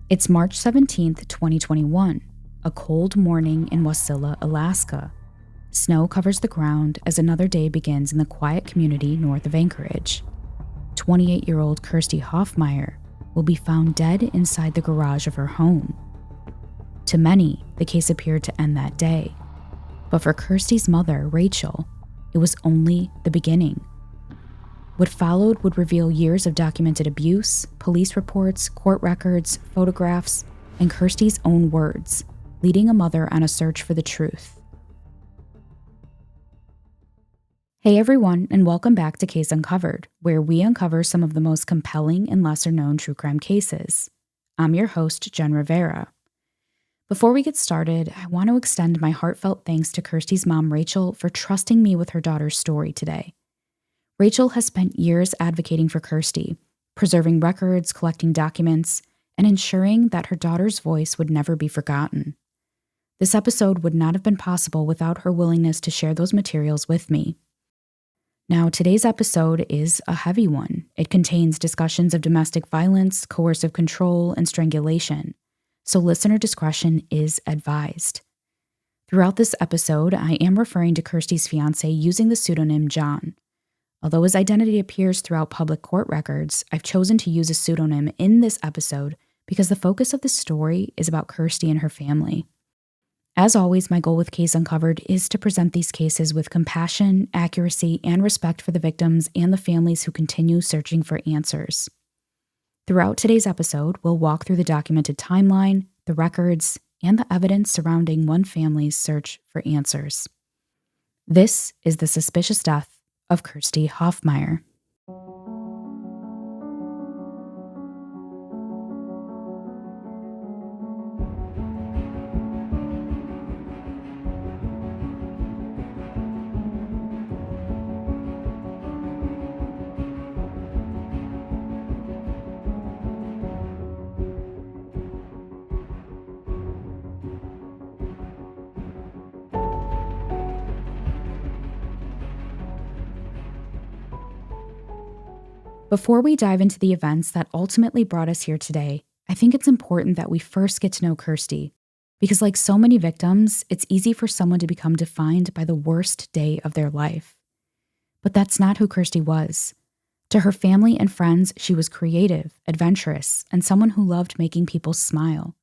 It's March 17th, 2021, a cold morning in Wasilla, Alaska. Snow covers the ground as another day begins in the quiet community north of Anchorage. 28-year-old Kerstie Hofmeyer will be found dead inside the garage of her home. To many, the case appeared to end that day. But for Kerstie's mother, Racheal, it was only the beginning. What followed would reveal years of documented abuse, police reports, court records, photographs, and Kerstie's own words, leading a mother on a search for the truth. Hey everyone, and welcome back to Case Uncovered, where we uncover some of the most compelling and lesser-known true crime cases. I'm your host, Jen Rivera. Before we get started, I want to extend my heartfelt thanks to Kerstie's mom, Racheal, for trusting me with her daughter's story today. Racheal has spent years advocating for Kerstie, preserving records, collecting documents, and ensuring that her daughter's voice would never be forgotten. This episode would not have been possible without her willingness to share those materials with me. Now, today's episode is a heavy one. It contains discussions of domestic violence, coercive control, and strangulation, so listener discretion is advised. Throughout this episode, I am referring to Kerstie's fiancé using the pseudonym John. Although his identity appears throughout public court records, I've chosen to use a pseudonym in this episode because the focus of the story is about Kerstie and her family. As always, my goal with Case Uncovered is to present these cases with compassion, accuracy, and respect for the victims and the families who continue searching for answers. Throughout today's episode, we'll walk through the documented timeline, the records, and the evidence surrounding one family's search for answers. This is the suspicious death of Kerstie Hofmeyer. Before we dive into the events that ultimately brought us here today, I think it's important that we first get to know Kerstie, because like so many victims, it's easy for someone to become defined by the worst day of their life. But that's not who Kerstie was. To her family and friends, she was creative, adventurous, and someone who loved making people smile.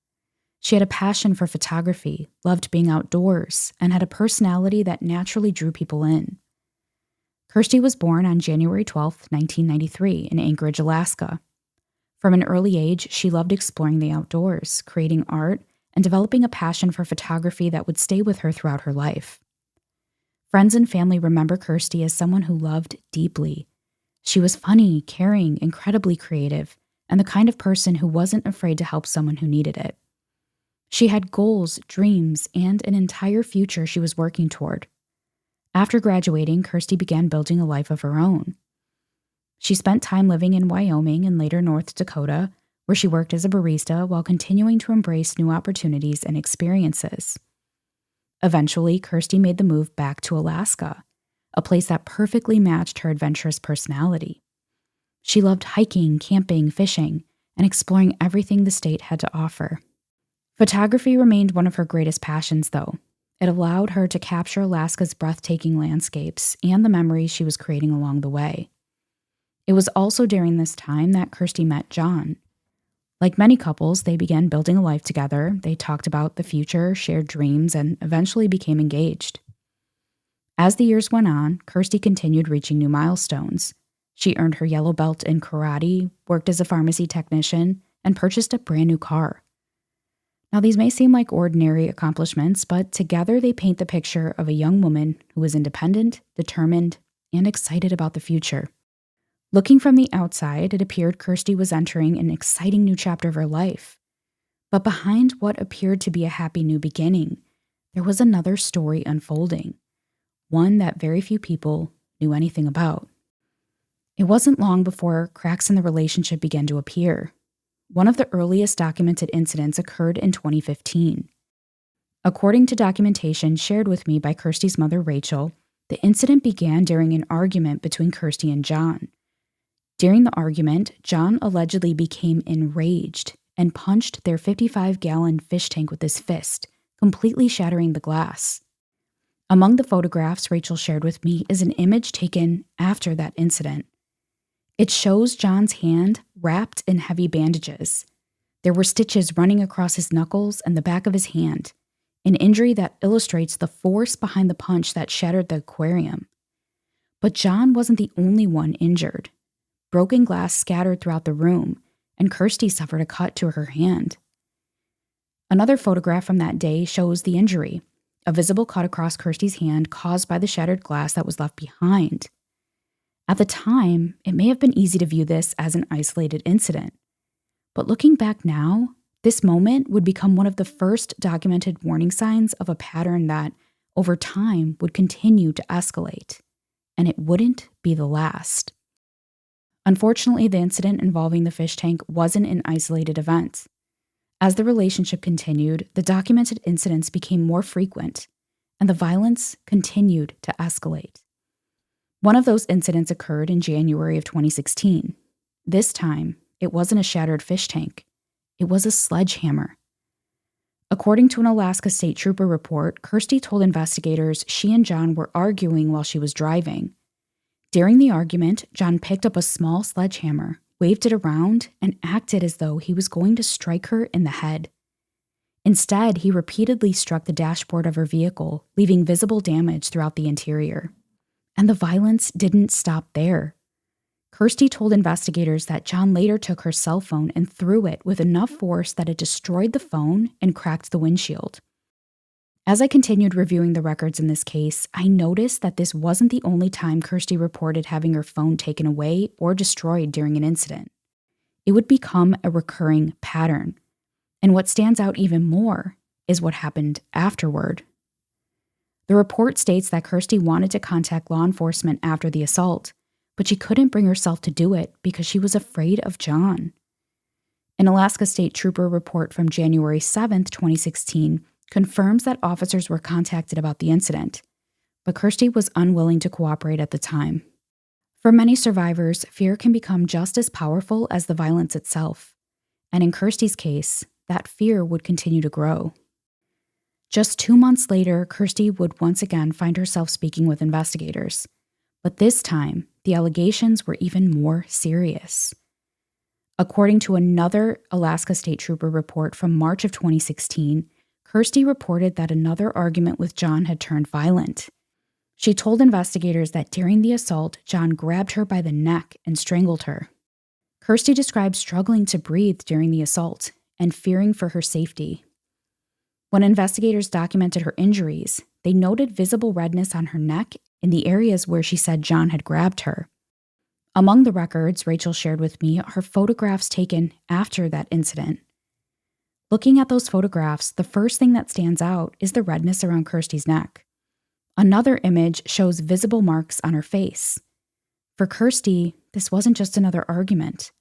She had a passion for photography, loved being outdoors, and had a personality that naturally drew people in. Kerstie was born on January 12, 1993, in Anchorage, Alaska. From an early age, she loved exploring the outdoors, creating art, and developing a passion for photography that would stay with her throughout her life. Friends and family remember Kerstie as someone who loved deeply. She was funny, caring, incredibly creative, and the kind of person who wasn't afraid to help someone who needed it. She had goals, dreams, and an entire future she was working toward. After graduating, Kerstie began building a life of her own. She spent time living in Wyoming and later North Dakota, where she worked as a barista while continuing to embrace new opportunities and experiences. Eventually, Kerstie made the move back to Alaska, a place that perfectly matched her adventurous personality. She loved hiking, camping, fishing, and exploring everything the state had to offer. Photography remained one of her greatest passions, though. It allowed her to capture Alaska's breathtaking landscapes and the memories she was creating along the way. It was also during this time that Kerstie met John. Like many couples, they began building a life together. They talked about the future, shared dreams, and eventually became engaged. As the years went on, Kerstie continued reaching new milestones. She earned her yellow belt in karate, worked as a pharmacy technician, and purchased a brand new car. Now, these may seem like ordinary accomplishments, but together they paint the picture of a young woman who was independent, determined, and excited about the future. Looking from the outside, it appeared Kerstie was entering an exciting new chapter of her life. But behind what appeared to be a happy new beginning, there was another story unfolding, one that very few people knew anything about. It wasn't long before cracks in the relationship began to appear. One of the earliest documented incidents occurred in 2015. According to documentation shared with me by Kerstie's mother, Racheal, the incident began during an argument between Kerstie and John. During the argument, John allegedly became enraged and punched their 55-gallon fish tank with his fist, completely shattering the glass. Among the photographs Racheal shared with me is an image taken after that incident. It shows John's hand wrapped in heavy bandages. There were stitches running across his knuckles and the back of his hand, an injury that illustrates the force behind the punch that shattered the aquarium. But John wasn't the only one injured. Broken glass scattered throughout the room, and Kerstie suffered a cut to her hand. Another photograph from that day shows the injury, a visible cut across Kerstie's hand caused by the shattered glass that was left behind. At the time, it may have been easy to view this as an isolated incident. But looking back now, this moment would become one of the first documented warning signs of a pattern that, over time, would continue to escalate. And it wouldn't be the last. Unfortunately, the incident involving the fish tank wasn't an isolated event. As the relationship continued, the documented incidents became more frequent, and the violence continued to escalate. One of those incidents occurred in January of 2016. This time, it wasn't a shattered fish tank. It was a sledgehammer. According to an Alaska State Trooper report, Kerstie told investigators she and John were arguing while she was driving. During the argument, John picked up a small sledgehammer, waved it around, and acted as though he was going to strike her in the head. Instead, he repeatedly struck the dashboard of her vehicle, leaving visible damage throughout the interior. And the violence didn't stop there. Kerstie told investigators that John later took her cell phone and threw it with enough force that it destroyed the phone and cracked the windshield. As I continued reviewing the records in this case, I noticed that this wasn't the only time Kerstie reported having her phone taken away or destroyed during an incident. It would become a recurring pattern. And what stands out even more is what happened afterward. The report states that Kerstie wanted to contact law enforcement after the assault, but she couldn't bring herself to do it because she was afraid of John. An Alaska State Trooper report from January 7, 2016, confirms that officers were contacted about the incident, but Kerstie was unwilling to cooperate at the time. For many survivors, fear can become just as powerful as the violence itself, and in Kerstie's case, that fear would continue to grow. Just 2 months later, Kerstie would once again find herself speaking with investigators, but this time, the allegations were even more serious. According to another Alaska State Trooper report from March of 2016, Kerstie reported that another argument with John had turned violent. She told investigators that during the assault, John grabbed her by the neck and strangled her. Kerstie described struggling to breathe during the assault and fearing for her safety. When investigators documented her injuries, they noted visible redness on her neck in the areas where she said John had grabbed her. Among the records Racheal shared with me are photographs taken after that incident. Looking at those photographs, the first thing that stands out is the redness around Kerstie's neck. Another image shows visible marks on her face. For Kerstie, this wasn't just another argument.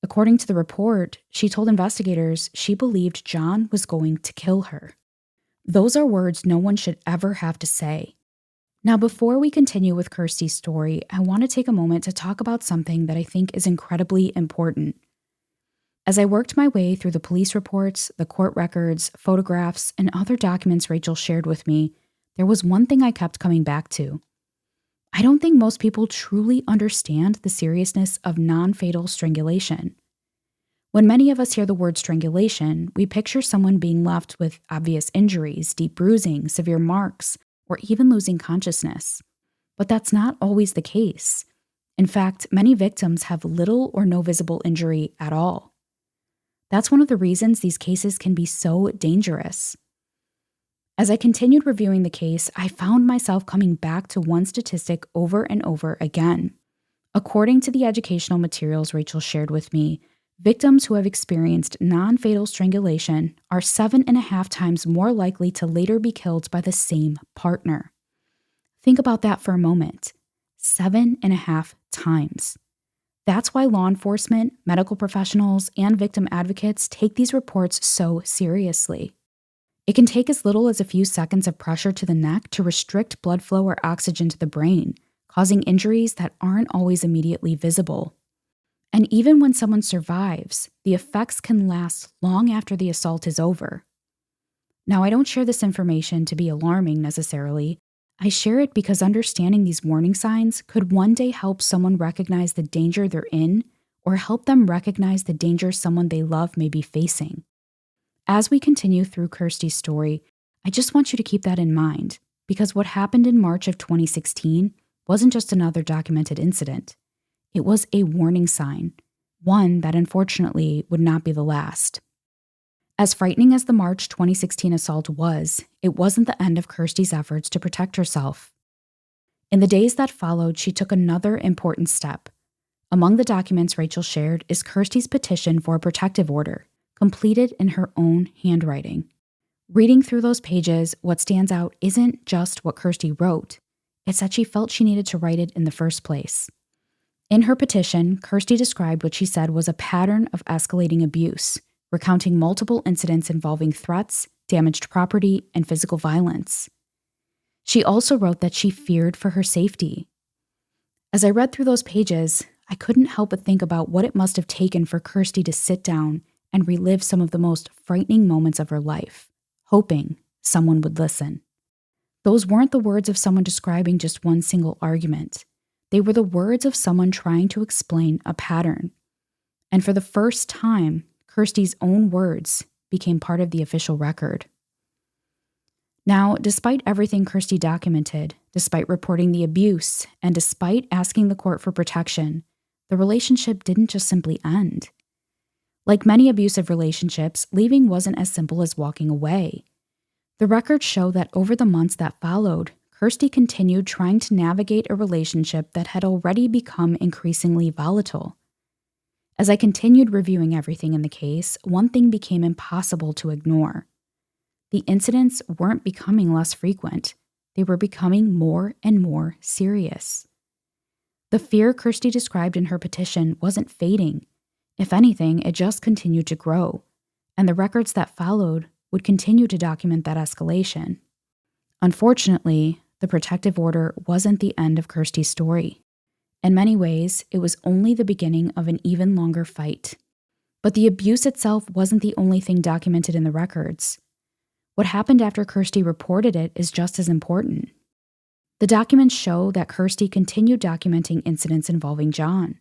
According to the report, she told investigators she believed John was going to kill her. Those are words no one should ever have to say. Now, before we continue with Kerstie's story, I want to take a moment to talk about something that I think is incredibly important. As I worked my way through the police reports, the court records, photographs, and other documents Racheal shared with me, there was one thing I kept coming back to. I don't think most people truly understand the seriousness of non-fatal strangulation. When many of us hear the word strangulation, we picture someone being left with obvious injuries, deep bruising, severe marks, or even losing consciousness. But that's not always the case. In fact, many victims have little or no visible injury at all. That's one of the reasons these cases can be so dangerous. As I continued reviewing the case, I found myself coming back to one statistic over and over again. According to the educational materials Racheal shared with me, victims who have experienced non-fatal strangulation are 7.5 times more likely to later be killed by the same partner. Think about that for a moment. 7.5 times. That's why law enforcement, medical professionals, and victim advocates take these reports so seriously. It can take as little as a few seconds of pressure to the neck to restrict blood flow or oxygen to the brain, causing injuries that aren't always immediately visible. And even when someone survives, the effects can last long after the assault is over. Now, I don't share this information to be alarming necessarily. I share it because understanding these warning signs could one day help someone recognize the danger they're in or help them recognize the danger someone they love may be facing. As we continue through Kerstie's story, I just want you to keep that in mind, because what happened in March of 2016 wasn't just another documented incident. It was a warning sign, one that unfortunately would not be the last. As frightening as the March 2016 assault was, it wasn't the end of Kerstie's efforts to protect herself. In the days that followed, she took another important step. Among the documents Racheal shared is Kerstie's petition for a protective order, completed in her own handwriting. Reading through those pages, what stands out isn't just what Kerstie wrote, it's that she felt she needed to write it in the first place. In her petition, Kerstie described what she said was a pattern of escalating abuse, recounting multiple incidents involving threats, damaged property, and physical violence. She also wrote that she feared for her safety. As I read through those pages, I couldn't help but think about what it must have taken for Kerstie to sit down and relive some of the most frightening moments of her life, hoping someone would listen. Those weren't the words of someone describing just one single argument. They were the words of someone trying to explain a pattern. And for the first time, Kerstie's own words became part of the official record. Now, despite everything Kerstie documented, despite reporting the abuse, and despite asking the court for protection, the relationship didn't just simply end. Like many abusive relationships, leaving wasn't as simple as walking away. The records show that over the months that followed, Kerstie continued trying to navigate a relationship that had already become increasingly volatile. As I continued reviewing everything in the case, one thing became impossible to ignore. The incidents weren't becoming less frequent. They were becoming more and more serious. The fear Kerstie described in her petition wasn't fading. If anything, it just continued to grow, and the records that followed would continue to document that escalation. Unfortunately, the protective order wasn't the end of Kerstie's story. In many ways, it was only the beginning of an even longer fight. But the abuse itself wasn't the only thing documented in the records. What happened after Kerstie reported it is just as important. The documents show that Kerstie continued documenting incidents involving John.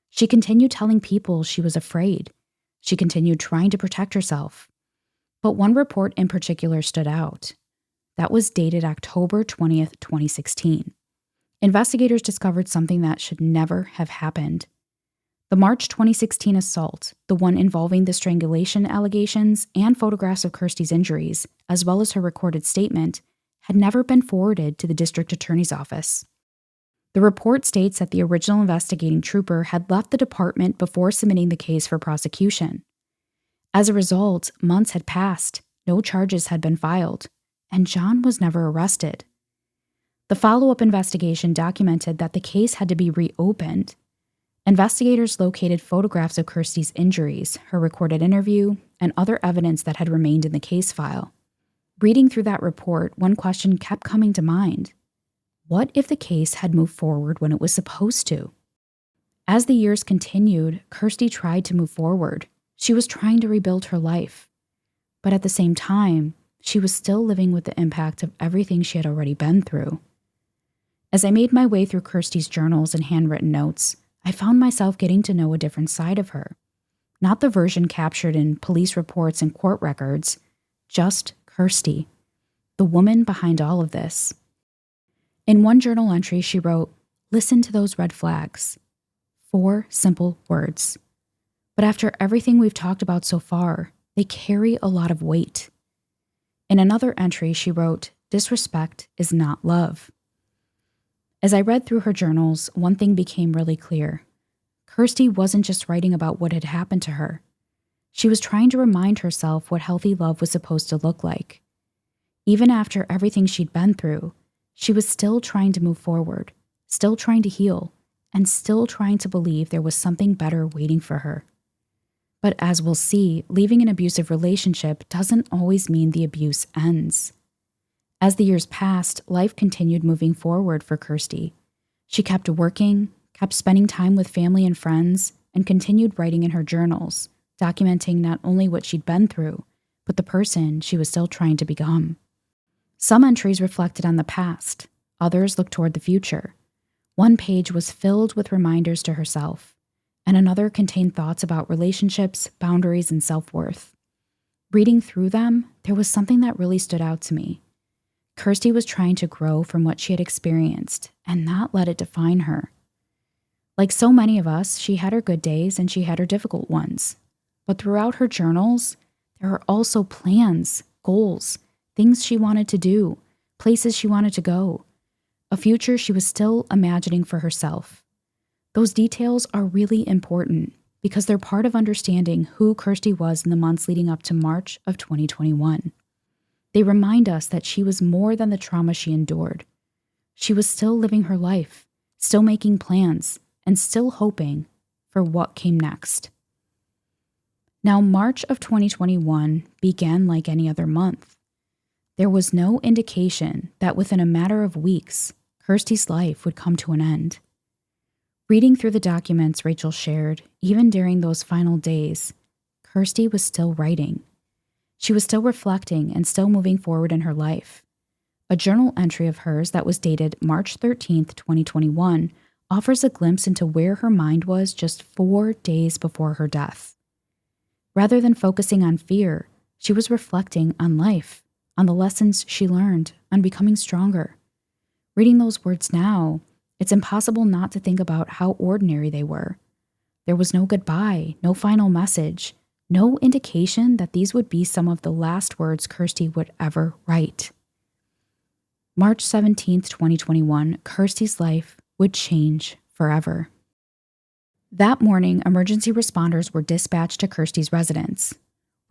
She continued telling people she was afraid. She continued trying to protect herself. But one report in particular stood out. That was dated October 20th, 2016. Investigators discovered something that should never have happened. The March 2016 assault, the one involving the strangulation allegations and photographs of Kerstie's injuries, as well as her recorded statement, had never been forwarded to the district attorney's office. The report states that the original investigating trooper had left the department before submitting the case for prosecution. As a result, months had passed, no charges had been filed, and John was never arrested. The follow-up investigation documented that the case had to be reopened. Investigators located photographs of Kerstie's injuries, her recorded interview, and other evidence that had remained in the case file. Reading through that report, one question kept coming to mind. What if the case had moved forward when it was supposed to? As the years continued, Kerstie tried to move forward. She was trying to rebuild her life. But at the same time, she was still living with the impact of everything she had already been through. As I made my way through Kerstie's journals and handwritten notes, I found myself getting to know a different side of her. Not the version captured in police reports and court records, just Kerstie, the woman behind all of this. In one journal entry, she wrote, "Listen to those red flags." 4 simple words. But after everything we've talked about so far, they carry a lot of weight. In another entry, she wrote, "Disrespect is not love." As I read through her journals, one thing became really clear. Kerstie wasn't just writing about what had happened to her. She was trying to remind herself what healthy love was supposed to look like. Even after everything she'd been through, she was still trying to move forward, still trying to heal, and still trying to believe there was something better waiting for her. But as we'll see, leaving an abusive relationship doesn't always mean the abuse ends. As the years passed, life continued moving forward for Kerstie. She kept working, kept spending time with family and friends, and continued writing in her journals, documenting not only what she'd been through, but the person she was still trying to become. Some entries reflected on the past, others looked toward the future. One page was filled with reminders to herself, and another contained thoughts about relationships, boundaries, and self-worth. Reading through them, there was something that really stood out to me. Kerstie was trying to grow from what she had experienced and not let it define her. Like so many of us, she had her good days and she had her difficult ones. But throughout her journals, there were also plans, goals, things she wanted to do, places she wanted to go, a future she was still imagining for herself. Those details are really important because they're part of understanding who Kerstie was in the months leading up to March of 2021. They remind us that she was more than the trauma she endured. She was still living her life, still making plans, and still hoping for what came next. Now, March of 2021 began like any other month. There was no indication that within a matter of weeks, Kerstie's life would come to an end. Reading through the documents Racheal shared, even during those final days, Kerstie was still writing. She was still reflecting and still moving forward in her life. A journal entry of hers that was dated March 13th, 2021, offers a glimpse into where her mind was just 4 days before her death. Rather than focusing on fear, she was reflecting on life, on the lessons she learned, on becoming stronger. Reading those words now, it's impossible not to think about how ordinary they were. There was no goodbye, no final message, no indication that these would be some of the last words Kerstie would ever write. March 17th, 2021, Kerstie's life would change forever. That morning, emergency responders were dispatched to Kerstie's residence.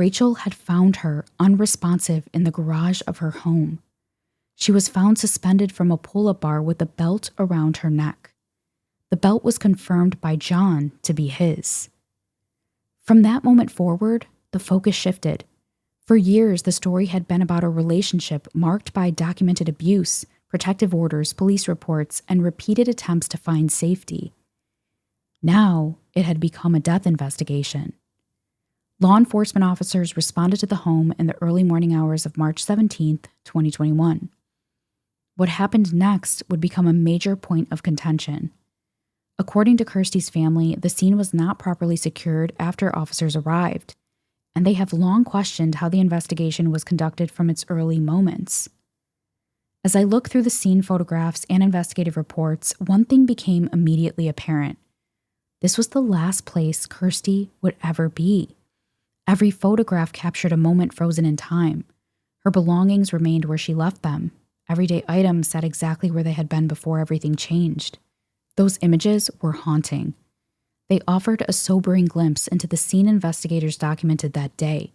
Racheal had found her unresponsive in the garage of her home. She was found suspended from a pull-up bar with a belt around her neck. The belt was confirmed by John to be his. From that moment forward, the focus shifted. For years, the story had been about a relationship marked by documented abuse, protective orders, police reports, and repeated attempts to find safety. Now, it had become a death investigation. Law enforcement officers responded to the home in the early morning hours of March 17th, 2021. What happened next would become a major point of contention. According to Kerstie's family, the scene was not properly secured after officers arrived, and they have long questioned how the investigation was conducted from its early moments. As I look through the scene photographs and investigative reports, one thing became immediately apparent. This was the last place Kerstie would ever be. Every photograph captured a moment frozen in time. Her belongings remained where she left them. Everyday items sat exactly where they had been before everything changed. Those images were haunting. They offered a sobering glimpse into the scene investigators documented that day.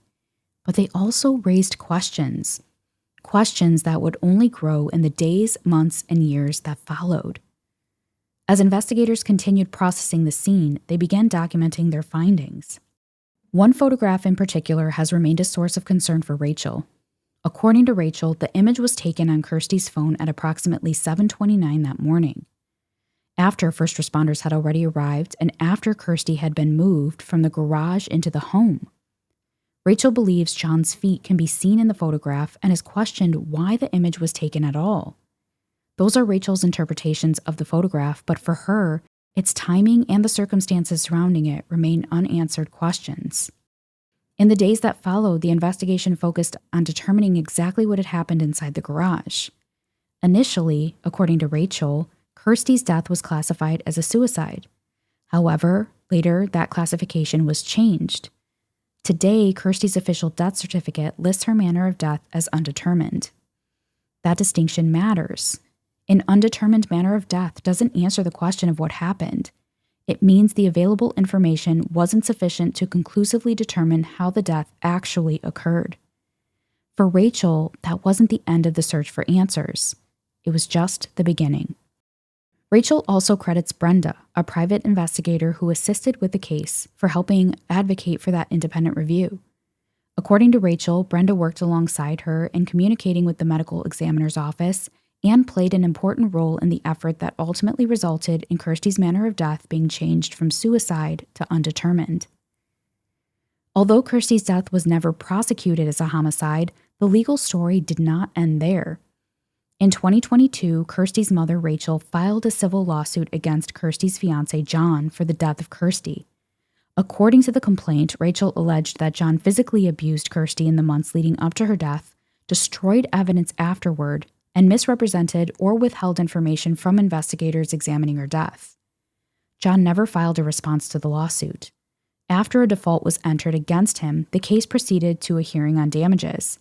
But they also raised questions that would only grow in the days, months, and years that followed. As investigators continued processing the scene, they began documenting their findings. One photograph in particular has remained a source of concern for Racheal. According to Racheal, the image was taken on Kerstie's phone at approximately 7:29 that morning, after first responders had already arrived and after Kerstie had been moved from the garage into the home. Racheal believes John's feet can be seen in the photograph and has questioned why the image was taken at all. Those are Racheal's interpretations of the photograph, but for her, its timing and the circumstances surrounding it remain unanswered questions. In the days that followed, the investigation focused on determining exactly what had happened inside the garage. Initially, according to Racheal, Kerstie's death was classified as a suicide. However, later that classification was changed. Today, Kerstie's official death certificate lists her manner of death as undetermined. That distinction matters. An undetermined manner of death doesn't answer the question of what happened. It means the available information wasn't sufficient to conclusively determine how the death actually occurred. For Racheal, that wasn't the end of the search for answers. It was just the beginning. Racheal also credits Brenda, a private investigator who assisted with the case, for helping advocate for that independent review. According to Racheal, Brenda worked alongside her in communicating with the medical examiner's office and played an important role in the effort that ultimately resulted in Kerstie's manner of death being changed from suicide to undetermined. Although Kerstie's death was never prosecuted as a homicide, the legal story did not end there. In 2022, Kerstie's mother, Racheal, filed a civil lawsuit against Kerstie's fiancé, John, for the death of Kerstie. According to the complaint, Racheal alleged that John physically abused Kerstie in the months leading up to her death, destroyed evidence afterward, and misrepresented or withheld information from investigators examining her death. John never filed a response to the lawsuit. After a default was entered against him, the case proceeded to a hearing on damages.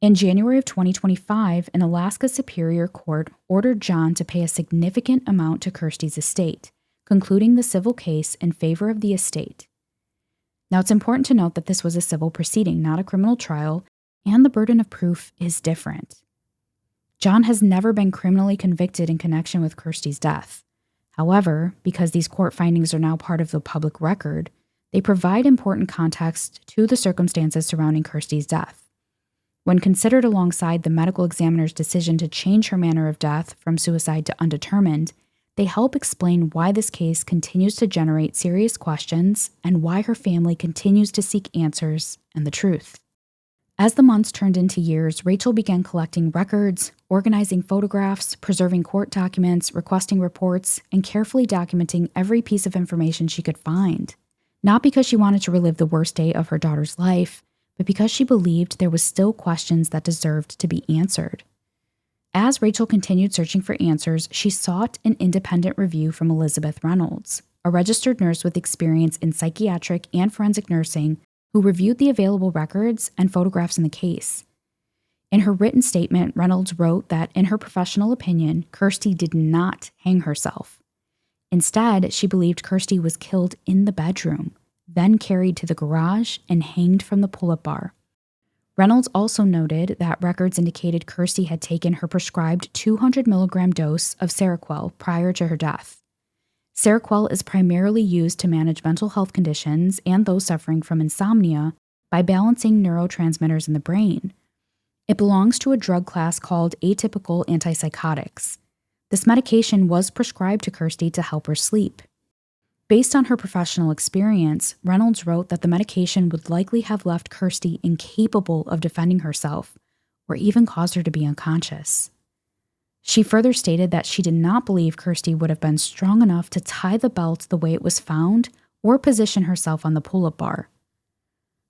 In January of 2025, an Alaska Superior Court ordered John to pay a significant amount to Kerstie's estate, concluding the civil case in favor of the estate. Now, it's important to note that this was a civil proceeding, not a criminal trial, and the burden of proof is different. John has never been criminally convicted in connection with Kerstie's death. However, because these court findings are now part of the public record, they provide important context to the circumstances surrounding Kerstie's death. When considered alongside the medical examiner's decision to change her manner of death from suicide to undetermined, they help explain why this case continues to generate serious questions and why her family continues to seek answers and the truth. As the months turned into years, Racheal began collecting records, organizing photographs, preserving court documents, requesting reports, and carefully documenting every piece of information she could find. Not because she wanted to relive the worst day of her daughter's life, but because she believed there was still questions that deserved to be answered. As Racheal continued searching for answers, she sought an independent review from Elizabeth Reynolds, a registered nurse with experience in psychiatric and forensic nursing, who reviewed the available records and photographs in the case. In her written statement, Reynolds wrote that, in her professional opinion, Kerstie did not hang herself. Instead, she believed Kerstie was killed in the bedroom, then carried to the garage and hanged from the pull-up bar. Reynolds also noted that records indicated Kerstie had taken her prescribed 200 milligram dose of Seroquel prior to her death. Seroquel is primarily used to manage mental health conditions and those suffering from insomnia by balancing neurotransmitters in the brain. It belongs to a drug class called atypical antipsychotics. This medication was prescribed to Kerstie to help her sleep. Based on her professional experience, Reynolds wrote that the medication would likely have left Kerstie incapable of defending herself, or even caused her to be unconscious. She further stated that she did not believe Kerstie would have been strong enough to tie the belt the way it was found or position herself on the pull-up bar.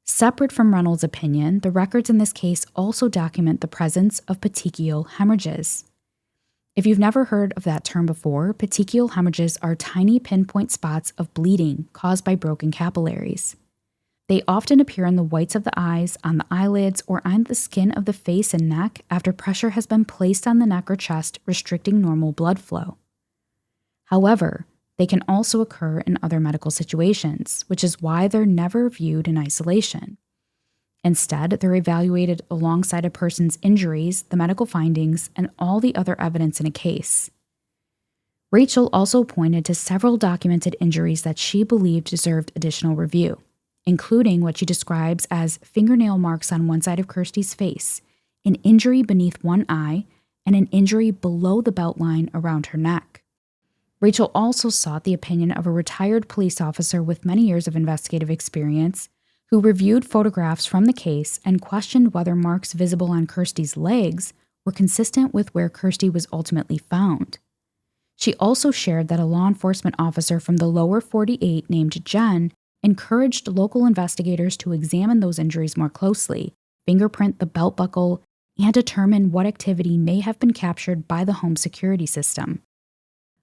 Separate from Reynolds' opinion, the records in this case also document the presence of petechial hemorrhages. If you've never heard of that term before, petechial hemorrhages are tiny pinpoint spots of bleeding caused by broken capillaries. They often appear in the whites of the eyes, on the eyelids, or on the skin of the face and neck after pressure has been placed on the neck or chest, restricting normal blood flow. However, they can also occur in other medical situations, which is why they're never viewed in isolation. Instead, they're evaluated alongside a person's injuries, the medical findings, and all the other evidence in a case. Racheal also pointed to several documented injuries that she believed deserved additional review, including what she describes as fingernail marks on one side of Kerstie's face, an injury beneath one eye, and an injury below the belt line around her neck. Racheal also sought the opinion of a retired police officer with many years of investigative experience who reviewed photographs from the case and questioned whether marks visible on Kerstie's legs were consistent with where Kerstie was ultimately found. She also shared that a law enforcement officer from the lower 48 named Jen encouraged local investigators to examine those injuries more closely, fingerprint the belt buckle, and determine what activity may have been captured by the home security system.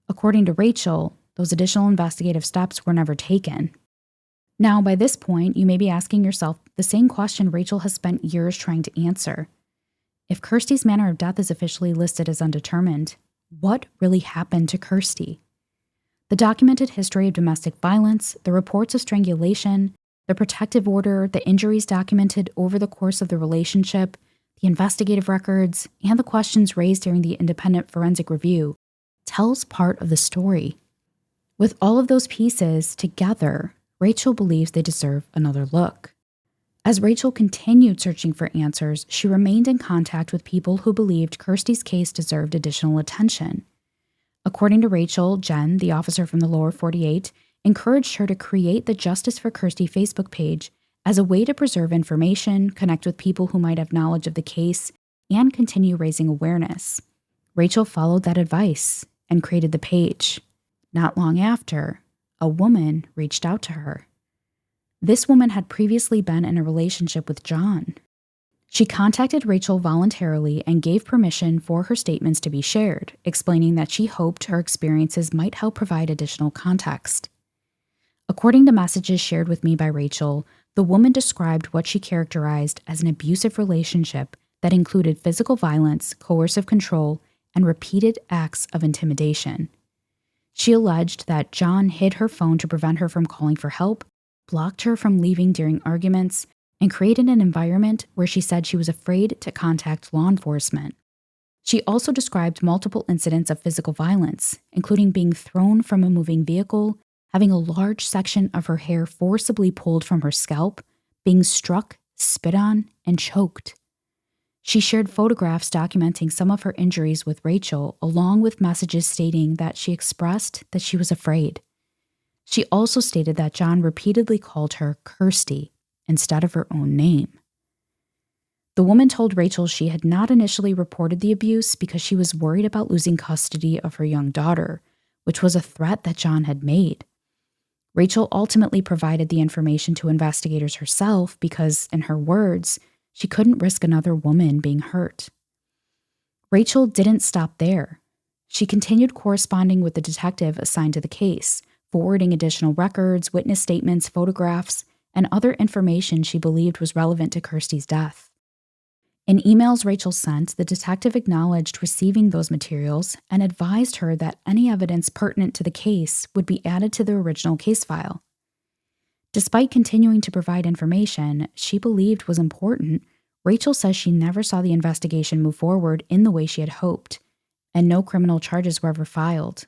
According to Racheal, those additional investigative steps were never taken. Now, by this point, you may be asking yourself the same question Racheal has spent years trying to answer. If Kerstie's manner of death is officially listed as undetermined, what really happened to Kerstie? The documented history of domestic violence, the reports of strangulation, the protective order, the injuries documented over the course of the relationship, the investigative records, and the questions raised during the independent forensic review tells part of the story. With all of those pieces together, Racheal believes they deserve another look. As Racheal continued searching for answers, she remained in contact with people who believed Kerstie's case deserved additional attention. According to Racheal, Jen, the officer from the lower 48, encouraged her to create the Justice for Kerstie Facebook page as a way to preserve information, connect with people who might have knowledge of the case, and continue raising awareness. Racheal followed that advice and created the page. Not long after, a woman reached out to her. This woman had previously been in a relationship with John. She contacted Racheal voluntarily and gave permission for her statements to be shared, explaining that she hoped her experiences might help provide additional context. According to messages shared with me by Racheal, the woman described what she characterized as an abusive relationship that included physical violence, coercive control, and repeated acts of intimidation. She alleged that John hid her phone to prevent her from calling for help, blocked her from leaving during arguments, and created an environment where she said she was afraid to contact law enforcement. She also described multiple incidents of physical violence, including being thrown from a moving vehicle, having a large section of her hair forcibly pulled from her scalp, being struck, spit on, and choked. She shared photographs documenting some of her injuries with Racheal, along with messages stating that she expressed that she was afraid. She also stated that John repeatedly called her Kerstie instead of her own name. The woman told Racheal she had not initially reported the abuse because she was worried about losing custody of her young daughter, which was a threat that John had made. Racheal ultimately provided the information to investigators herself because, in her words, she couldn't risk another woman being hurt. Racheal didn't stop there. She continued corresponding with the detective assigned to the case, forwarding additional records, witness statements, photographs, and other information she believed was relevant to Kerstie's death. In emails Racheal sent, the detective acknowledged receiving those materials and advised her that any evidence pertinent to the case would be added to the original case file. Despite continuing to provide information she believed was important, Racheal says she never saw the investigation move forward in the way she had hoped, and no criminal charges were ever filed.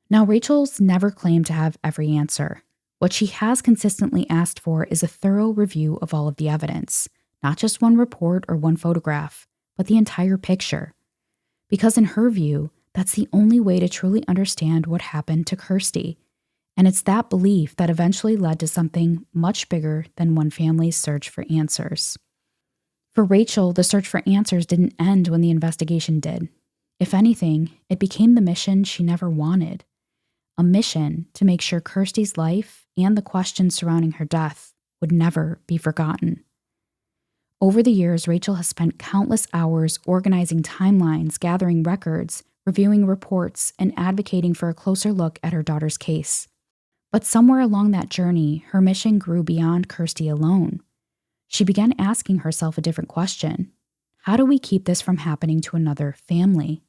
Now, Racheal's never claimed to have every answer. What she has consistently asked for is a thorough review of all of the evidence, not just one report or one photograph, but the entire picture. Because in her view, that's the only way to truly understand what happened to Kerstie. And it's that belief that eventually led to something much bigger than one family's search for answers. For Racheal, the search for answers didn't end when the investigation did. If anything, it became the mission she never wanted. A mission to make sure Kerstie's life and the questions surrounding her death would never be forgotten. Over the years, Racheal has spent countless hours organizing timelines, gathering records, reviewing reports, and advocating for a closer look at her daughter's case. But somewhere along that journey, her mission grew beyond Kerstie alone. She began asking herself a different question. How do we keep this from happening to another family?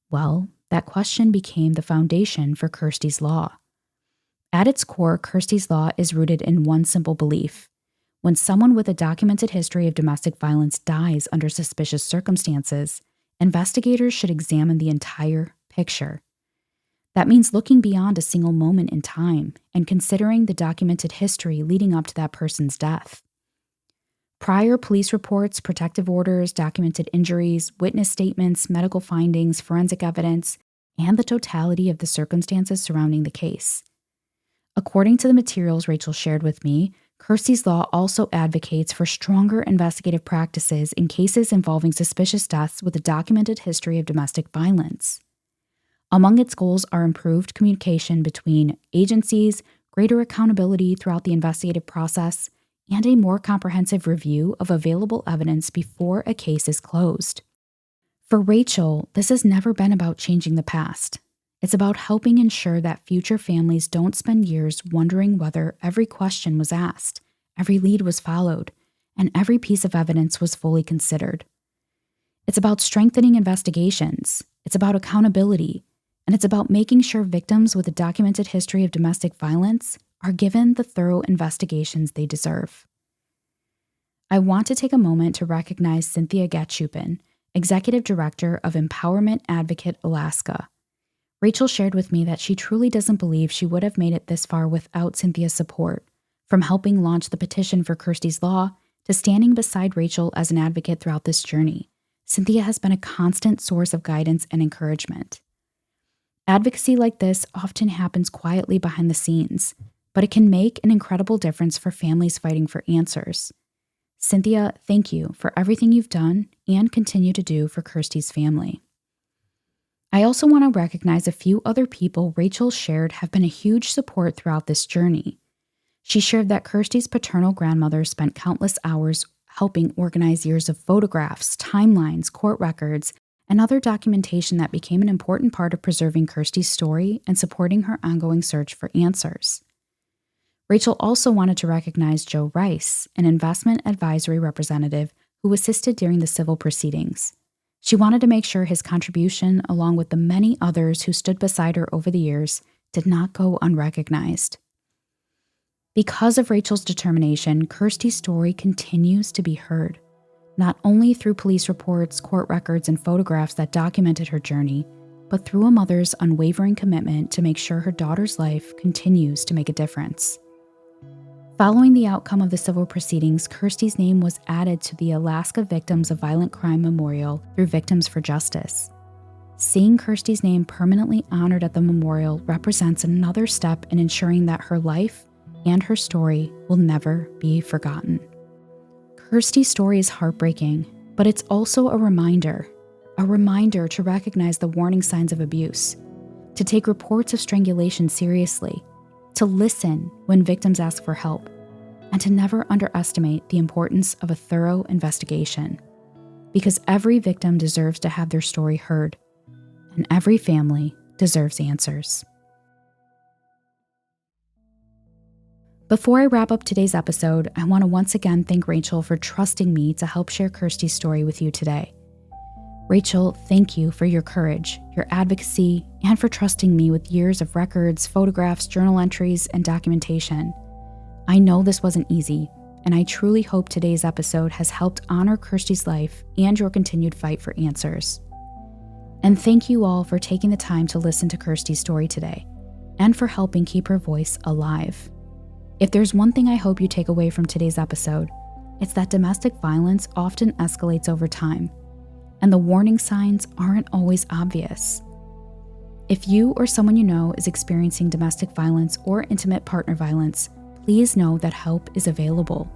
Well, that question became the foundation for Kerstie's Law. At its core, Kerstie's Law is rooted in one simple belief. When someone with a documented history of domestic violence dies under suspicious circumstances, investigators should examine the entire picture. That means looking beyond a single moment in time and considering the documented history leading up to that person's death. Prior police reports, protective orders, documented injuries, witness statements, medical findings, forensic evidence, and the totality of the circumstances surrounding the case. According to the materials Racheal shared with me, Kerstie's Law also advocates for stronger investigative practices in cases involving suspicious deaths with a documented history of domestic violence. Among its goals are improved communication between agencies, greater accountability throughout the investigative process, and a more comprehensive review of available evidence before a case is closed. For Racheal, this has never been about changing the past. It's about helping ensure that future families don't spend years wondering whether every question was asked, every lead was followed, and every piece of evidence was fully considered. It's about strengthening investigations, it's about accountability, and it's about making sure victims with a documented history of domestic violence are given the thorough investigations they deserve. I want to take a moment to recognize Cynthia Gatchupin, Executive Director of Empowerment Advocate Alaska. Racheal shared with me that she truly doesn't believe she would have made it this far without Cynthia's support, From helping launch the petition for Kerstie's Law to standing beside Racheal as an advocate throughout this journey, Cynthia has been a constant source of guidance and encouragement. Advocacy like this often happens quietly behind the scenes, but it can make an incredible difference for families fighting for answers. Cynthia, thank you for everything you've done and continue to do for Kerstie's family. I also want to recognize a few other people Racheal shared have been a huge support throughout this journey. She shared that Kerstie's paternal grandmother spent countless hours helping organize years of photographs, timelines, court records, and other documentation that became an important part of preserving Kerstie's story and supporting her ongoing search for answers. Racheal also wanted to recognize Joe Rice, an investment advisory representative who assisted during the civil proceedings. She wanted to make sure his contribution, along with the many others who stood beside her over the years, did not go unrecognized. Because of Racheal's determination, Kerstie's story continues to be heard, not only through police reports, court records, and photographs that documented her journey, but through a mother's unwavering commitment to make sure her daughter's life continues to make a difference. Following the outcome of the civil proceedings, Kerstie's name was added to the Alaska Victims of Violent Crime Memorial through Victims for Justice. Seeing Kerstie's name permanently honored at the memorial represents another step in ensuring that her life and her story will never be forgotten. Kerstie's story is heartbreaking, but it's also a reminder to recognize the warning signs of abuse, to take reports of strangulation seriously, to listen when victims ask for help, and to never underestimate the importance of a thorough investigation. Because every victim deserves to have their story heard, and every family deserves answers. Before I wrap up today's episode, I want to once again thank Racheal for trusting me to help share Kerstie's story with you today. Racheal, thank you for your courage, your advocacy, and for trusting me with years of records, photographs, journal entries, and documentation. I know this wasn't easy, and I truly hope today's episode has helped honor Kerstie's life and your continued fight for answers. And thank you all for taking the time to listen to Kerstie's story today, and for helping keep her voice alive. If there's one thing I hope you take away from today's episode, it's that domestic violence often escalates over time, and the warning signs aren't always obvious. If you or someone you know is experiencing domestic violence or intimate partner violence, please know that help is available.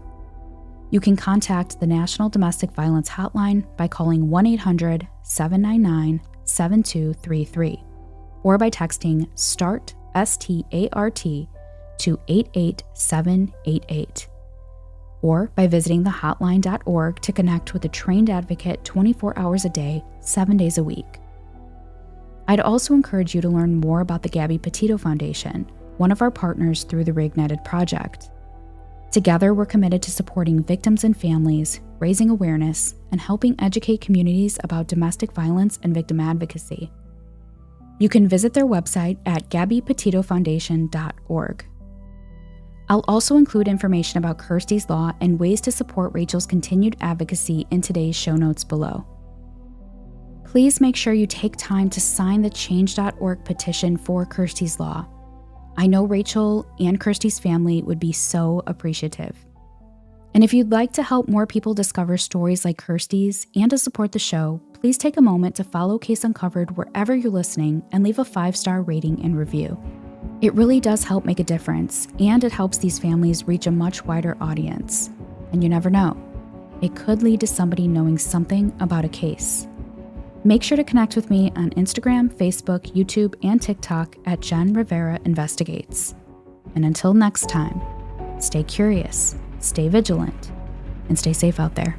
You can contact the National Domestic Violence Hotline by calling 1-800-799-7233 or by texting START, S-T-A-R-T, to 88788. Or by visiting thehotline.org to connect with a trained advocate 24 hours a day, 7 days a week. I'd also encourage you to learn more about the Gabby Petito Foundation, one of our partners through the Reignited Project. Together, we're committed to supporting victims and families, raising awareness, and helping educate communities about domestic violence and victim advocacy. You can visit their website at gabbypetitofoundation.org. I'll also include information about Kerstie's Law and ways to support Racheal's continued advocacy in today's show notes below. Please make sure you take time to sign the change.org petition for Kerstie's Law. I know Racheal and Kerstie's family would be so appreciative. And if you'd like to help more people discover stories like Kerstie's and to support the show, please take a moment to follow Case Uncovered wherever you're listening and leave a 5-star rating and review. It really does help make a difference, and it helps these families reach a much wider audience. And you never know, it could lead to somebody knowing something about a case. Make sure to connect with me on Instagram, Facebook, YouTube, and TikTok at Jen Rivera Investigates. And until next time, stay curious, stay vigilant, and stay safe out there.